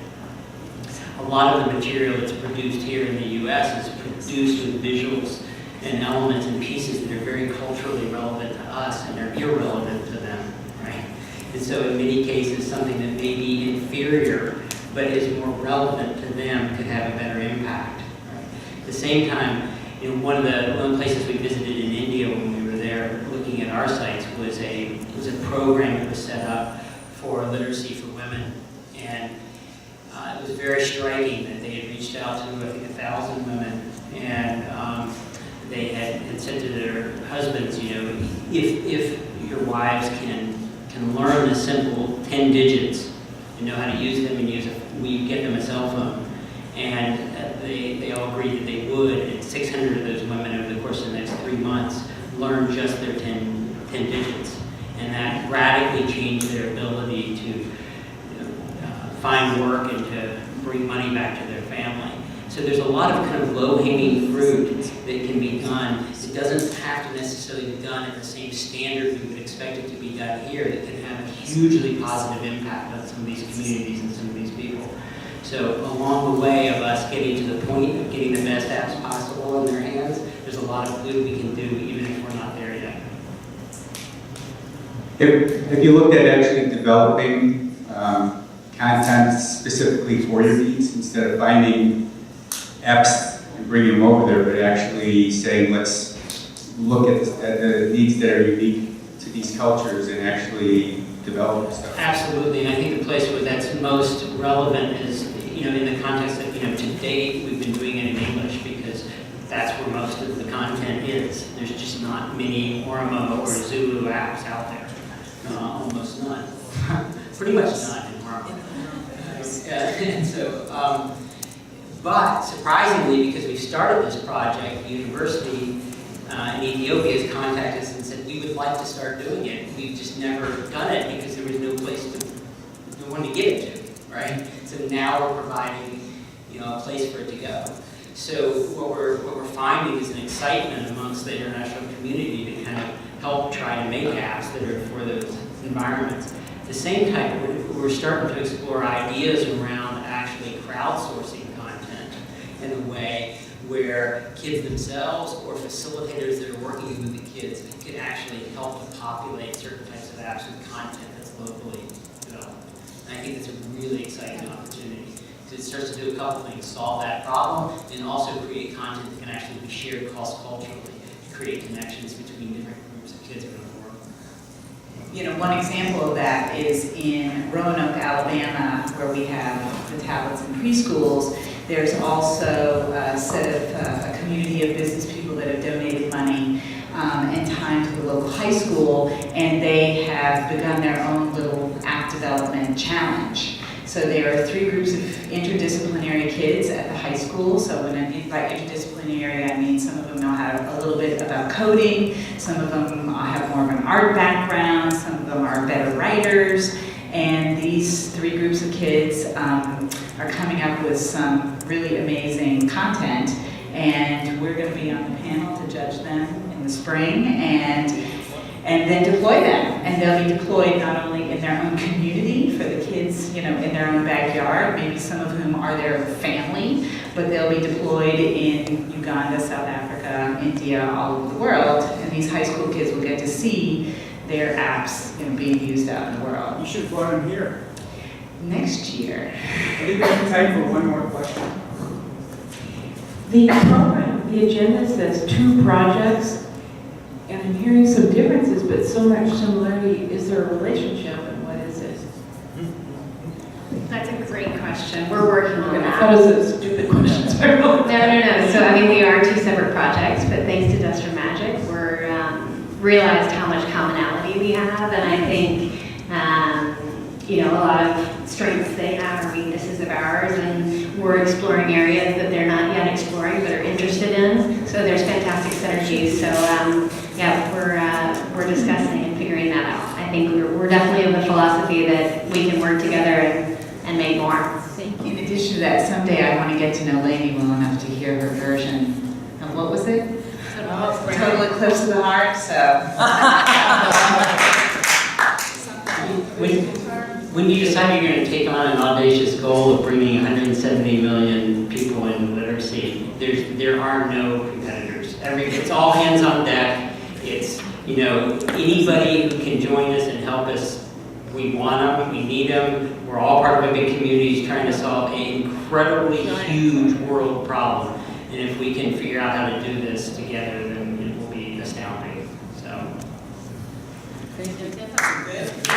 a lot of the material that's produced here in the U.S. is produced with visuals and elements and pieces that are very culturally relevant to us and are irrelevant to them, right? And so in many cases, something that may be inferior but is more relevant to them could have a better impact, right? At the same time, one of the places we visited in India when we were there looking at our sites was a program that was set up for literacy for women. And it was very striking that they had reached out to, I think, 1,000 women, and they had said to their husbands, if your wives can learn the simple 10 digits and know how to use them, and we get them a cell phone. And they all agreed that they would, and 600 of those women over the course of the next 3 months learned just their 10 digits. And that radically changed their ability to find work and to bring money back to their family. So there's a lot of kind of low-hanging fruit that can be done. It doesn't have to necessarily be done at the same standard we would expect it to be done here, that can have a hugely positive impact on some of these communities and some of these people. So along the way of us getting to the point of getting the best apps possible in their hands, there's a lot of good we can do even if we're not there yet. Have you looked at actually developing content specifically for your needs instead of finding apps and bringing them over there, but actually saying, let's look at the needs that are unique to these cultures and actually develop stuff? Absolutely, and I think the place where that's most relevant is, in the context that, to date we've been doing it in English because that's where most of the content is. There's just not many Oromo or Zulu apps out there. Almost none. Pretty much none in Oromo. And so, but surprisingly, because we started this project, the university in Ethiopia has contacted us and said, we would like to start doing it. We've just never done it because there was no one to give it to, right? So now we're providing, a place for it to go. So what we're finding is an excitement amongst the international community to kind of help try to make apps that are for those environments. At the same time, we're starting to explore ideas around actually crowdsourcing content in a way where kids themselves or facilitators that are working with the kids could actually help to populate certain types of apps with content that's locally developed. And I think it's a really exciting opportunity. It starts to do a couple things: solve that problem, and also create content that can actually be shared cross-culturally to create connections between different groups of kids around the world. One example of that is in Roanoke, Alabama, where we have the tablets in preschools. There's also a community of business people that have donated money and time to the local high school, and they have begun their own little app development challenge. So there are 3 groups of interdisciplinary kids at the high school. So when I mean by interdisciplinary, I mean some of them know a little bit about coding, some of them have more of an art background, some of them are better writers, and these 3 groups of kids are coming up with some really amazing content, and we're going to be on the panel to judge them in the spring, and then deploy them. And they'll be deployed not only in their own community for the kids, in their own backyard, maybe some of whom are their family, but they'll be deployed in Uganda, South Africa, India, all over the world. And these high school kids will get to see their apps being used out in the world. You should fly them here. Next year. I think we have time for one more question. The program, the agenda says 2 projects, and I'm hearing some differences, but so much similarity. Is there a relationship, and what is it? That's a great question. We're working on that. That was a stupid question. No. So, we are 2 separate projects, but thanks to Duster Magic, we're realized how much commonality we have, and I think, you know, a lot of strengths they have or weaknesses of ours, and we're exploring areas that they're not yet exploring but are interested in. So there's fantastic synergies. So yeah, we're discussing and figuring that out. I think we're definitely of the philosophy that we can work together and make more. In addition to that, someday I want to get to know Lainey well enough to hear her version of what was it? Totally close to the heart, so. When you decide you're going to take on an audacious goal of bringing 170 million people into literacy, there are no competitors. It's all hands on deck. It's, you know, anybody who can join us and help us. We want them, we need them. We're all part of a big community trying to solve an incredibly huge world problem. And if we can figure out how to do this together, then it will be astounding. So. Thank you.